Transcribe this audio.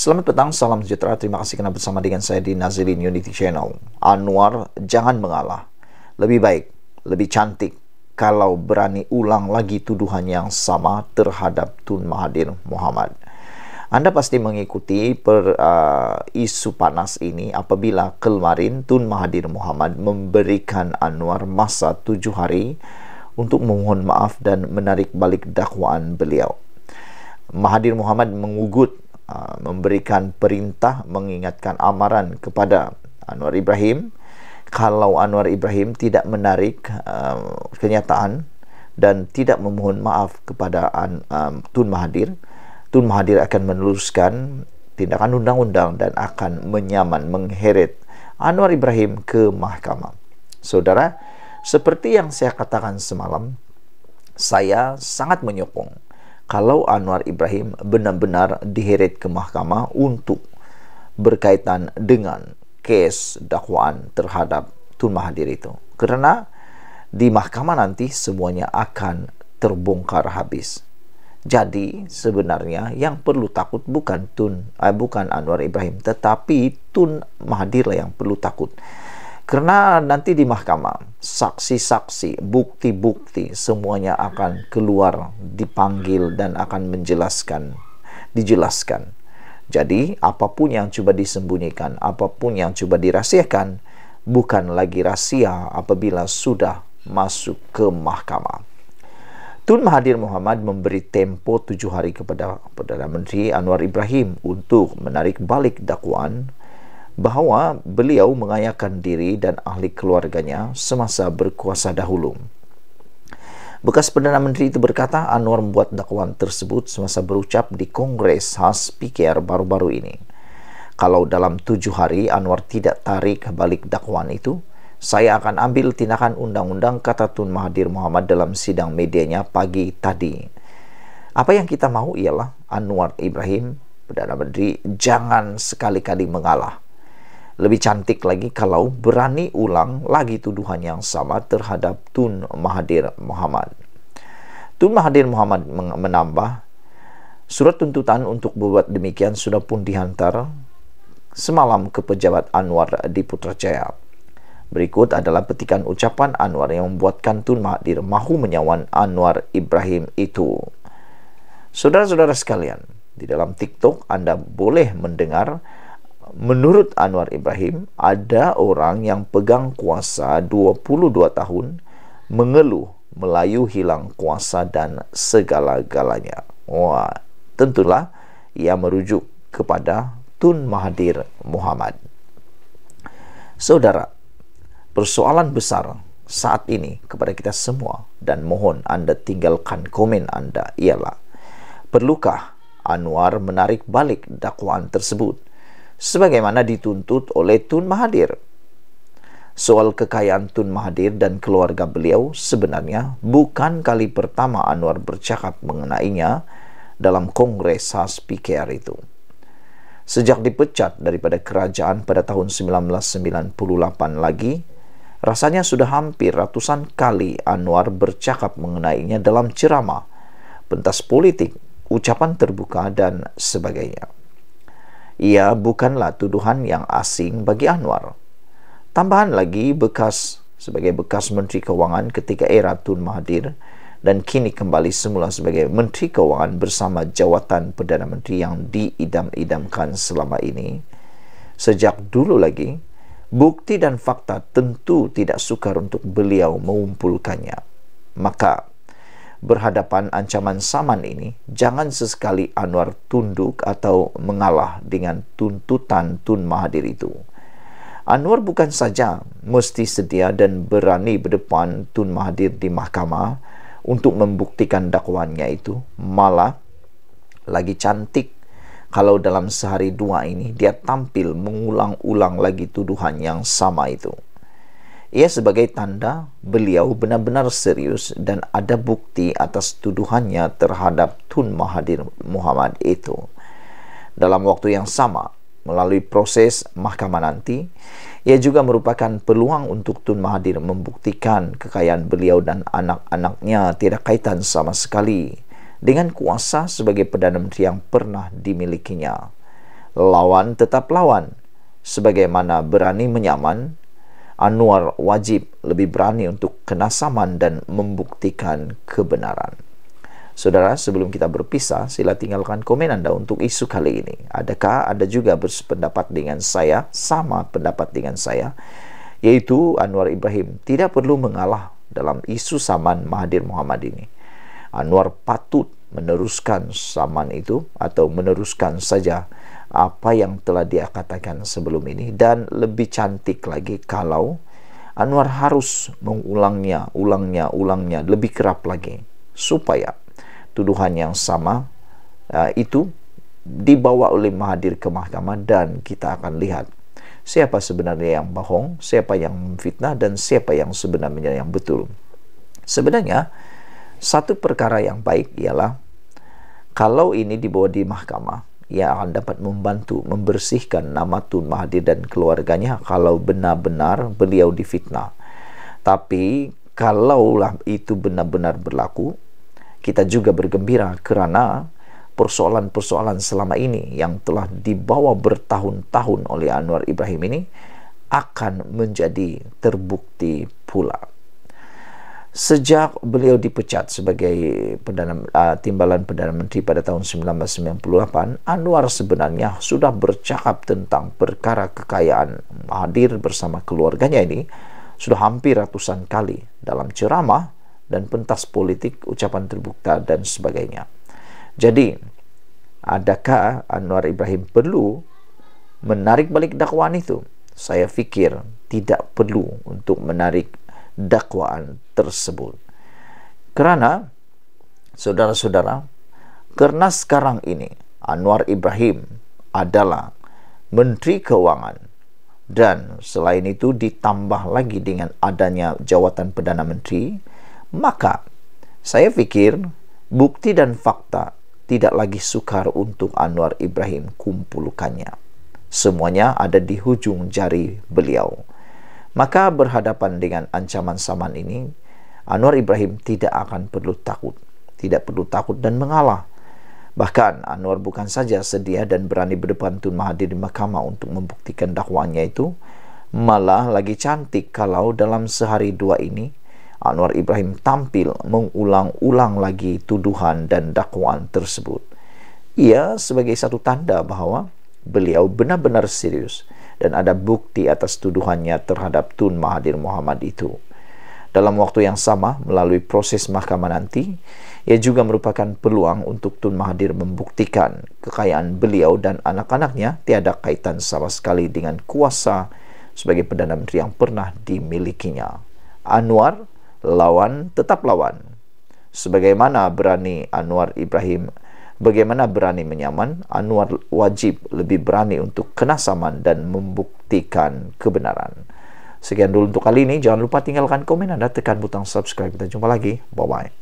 Selamat petang, salam sejahtera. Terima kasih karena bersama dengan saya di Nazilin Unity Channel. Anwar jangan mengalah. Lebih baik, lebih cantik kalau berani ulang lagi tuduhan yang sama terhadap Tun Mahathir Mohamad. Anda pasti mengikuti isu panas ini apabila kemarin Tun Mahathir Mohamad memberikan Anwar masa 7 hari untuk memohon maaf dan menarik balik dakwaan beliau. Mahathir Mohamad mengugut, memberikan perintah, mengingatkan amaran kepada Anwar Ibrahim. Kalau Anwar Ibrahim tidak menarik kenyataan dan tidak memohon maaf kepada Tun Mahathir, Tun Mahathir akan meneruskan tindakan undang-undang dan akan mengheret Anwar Ibrahim ke mahkamah. Saudara, seperti yang saya katakan semalam, saya sangat menyokong kalau Anwar Ibrahim benar-benar diheret ke mahkamah untuk berkaitan dengan kes dakwaan terhadap Tun Mahathir itu. Karena di mahkamah nanti semuanya akan terbongkar habis. Jadi sebenarnya yang perlu takut bukan Anwar Ibrahim, tetapi Tun Mahathir lah yang perlu takut. Karena nanti di mahkamah, saksi-saksi, bukti-bukti semuanya akan keluar, dipanggil dan akan dijelaskan. Jadi, apapun yang coba disembunyikan, apapun yang coba dirahasiakan, bukan lagi rahasia apabila sudah masuk ke mahkamah. Tun Mahathir Mohamad memberi tempo 7 hari kepada Perdana Menteri Anwar Ibrahim untuk menarik balik dakwaan bahwa beliau mengayakan diri dan ahli keluarganya semasa berkuasa dahulu. Bekas Perdana Menteri itu berkata Anwar membuat dakwaan tersebut semasa berucap di Kongres khas PKR baru-baru ini. Kalau dalam 7 hari Anwar tidak tarik balik dakwaan itu, saya akan ambil tindakan undang-undang, kata Tun Mahathir Mohamad dalam sidang medianya pagi tadi. Apa yang kita mau ialah Anwar Ibrahim, Perdana Menteri, jangan sekali-kali mengalah. Lebih cantik lagi kalau berani ulang lagi tuduhan yang sama terhadap Tun Mahathir Mohamad. Tun Mahathir Mohamad menambah, surat tuntutan untuk berbuat demikian sudah pun dihantar semalam ke pejabat Anwar di Putrajaya. Berikut adalah petikan ucapan Anwar yang membuatkan Tun Mahathir mahu menyawan Anwar Ibrahim itu. Saudara-saudara sekalian, di dalam TikTok Anda boleh mendengar, menurut Anwar Ibrahim, ada orang yang pegang kuasa 22 tahun mengeluh Melayu hilang kuasa dan segala-galanya. Wah, tentulah ia merujuk kepada Tun Mahathir Mohamad. Saudara, persoalan besar saat ini kepada kita semua, dan mohon Anda tinggalkan komen Anda, ialah perlukah Anwar menarik balik dakwaan tersebut sebagaimana dituntut oleh Tun Mahathir? Soal kekayaan Tun Mahathir dan keluarga beliau sebenarnya bukan kali pertama Anwar bercakap mengenainya dalam Kongres khas PKR itu. Sejak dipecat daripada kerajaan pada tahun 1998 lagi, rasanya sudah hampir ratusan kali Anwar bercakap mengenainya dalam ceramah, pentas politik, ucapan terbuka, dan sebagainya. Ia bukanlah tuduhan yang asing bagi Anwar. Tambahan lagi, sebagai bekas Menteri Keuangan ketika era Tun Mahathir dan kini kembali semula sebagai Menteri Keuangan bersama jawatan Perdana Menteri yang diidam-idamkan selama ini, sejak dulu lagi, bukti dan fakta tentu tidak sukar untuk beliau mengumpulkannya. Maka, berhadapan ancaman saman ini, jangan sesekali Anwar tunduk atau mengalah dengan tuntutan Tun Mahathir itu. Anwar bukan saja mesti sedia dan berani berdepan Tun Mahathir di mahkamah untuk membuktikan dakwaannya itu, malah lagi cantik kalau dalam sehari dua ini dia tampil mengulang-ulang lagi tuduhan yang sama itu. Ia sebagai tanda beliau benar-benar serius dan ada bukti atas tuduhannya terhadap Tun Mahathir Mohamad itu. Dalam waktu yang sama, melalui proses mahkamah nanti, ia juga merupakan peluang untuk Tun Mahathir membuktikan kekayaan beliau dan anak-anaknya tidak kaitan sama sekali dengan kuasa sebagai Perdana Menteri yang pernah dimilikinya. lawan tetap lawan. Sebagaimana berani menyaman, Anwar wajib lebih berani untuk kena saman dan membuktikan kebenaran. Saudara, sebelum kita berpisah, sila tinggalkan komen Anda untuk isu kali ini. Adakah Anda juga bersependapat dengan saya, sama pendapat dengan saya, yaitu Anwar Ibrahim tidak perlu mengalah dalam isu saman Mahathir Mohamad ini. Anwar patut meneruskan saman itu atau meneruskan saja apa yang telah dia katakan sebelum ini, dan lebih cantik lagi kalau Anwar harus mengulangnya lebih kerap lagi supaya tuduhan yang sama itu dibawa oleh Mahathir ke mahkamah, dan kita akan lihat siapa sebenarnya yang bohong, siapa yang memfitnah, dan siapa yang sebenarnya yang betul. Sebenarnya satu perkara yang baik ialah kalau ini dibawa di mahkamah, ia akan dapat membantu membersihkan nama Tun Mahathir dan keluarganya kalau benar-benar beliau difitnah. Tapi kalaulah itu benar-benar berlaku, kita juga bergembira kerana persoalan-persoalan selama ini yang telah dibawa bertahun-tahun oleh Anwar Ibrahim ini akan menjadi terbukti pula. Sejak beliau dipecat sebagai timbalan Perdana Menteri pada tahun 1998, Anwar sebenarnya sudah bercakap tentang perkara kekayaan Mahathir bersama keluarganya ini sudah hampir ratusan kali dalam ceramah dan pentas politik, ucapan terbuka dan sebagainya. Jadi, adakah Anwar Ibrahim perlu menarik balik dakwaan itu? Saya fikir tidak perlu untuk menarik dakwaan tersebut. Kerana, saudara-saudara, karena sekarang ini Anwar Ibrahim adalah Menteri Keuangan, dan selain itu ditambah lagi dengan adanya jawatan Perdana Menteri, maka saya fikir bukti dan fakta tidak lagi sukar untuk Anwar Ibrahim kumpulkannya. Semuanya ada di hujung jari beliau. Maka berhadapan dengan ancaman saman ini, Anwar Ibrahim tidak akan perlu takut, dan mengalah. Bahkan Anwar bukan saja sedia dan berani berdepan Tun Mahathir di mahkamah untuk membuktikan dakwaannya itu, malah lagi cantik kalau dalam sehari dua ini Anwar Ibrahim tampil mengulang-ulang lagi tuduhan dan dakwaan tersebut. Ia sebagai satu tanda bahawa beliau benar-benar serius dan ada bukti atas tuduhannya terhadap Tun Mahathir Mohamad itu. Dalam waktu yang sama, melalui proses mahkamah nanti, ia juga merupakan peluang untuk Tun Mahathir membuktikan kekayaan beliau dan anak-anaknya tiada kaitan sama sekali dengan kuasa sebagai Perdana Menteri yang pernah dimilikinya. Anwar lawan tetap lawan. Sebagaimana berani Anwar Ibrahim, bagaimana berani menyaman, Anwar wajib lebih berani untuk kena saman dan membuktikan kebenaran. Sekian dulu untuk kali ini. Jangan lupa tinggalkan komen Anda, tekan butang subscribe. Kita jumpa lagi. Bye-bye.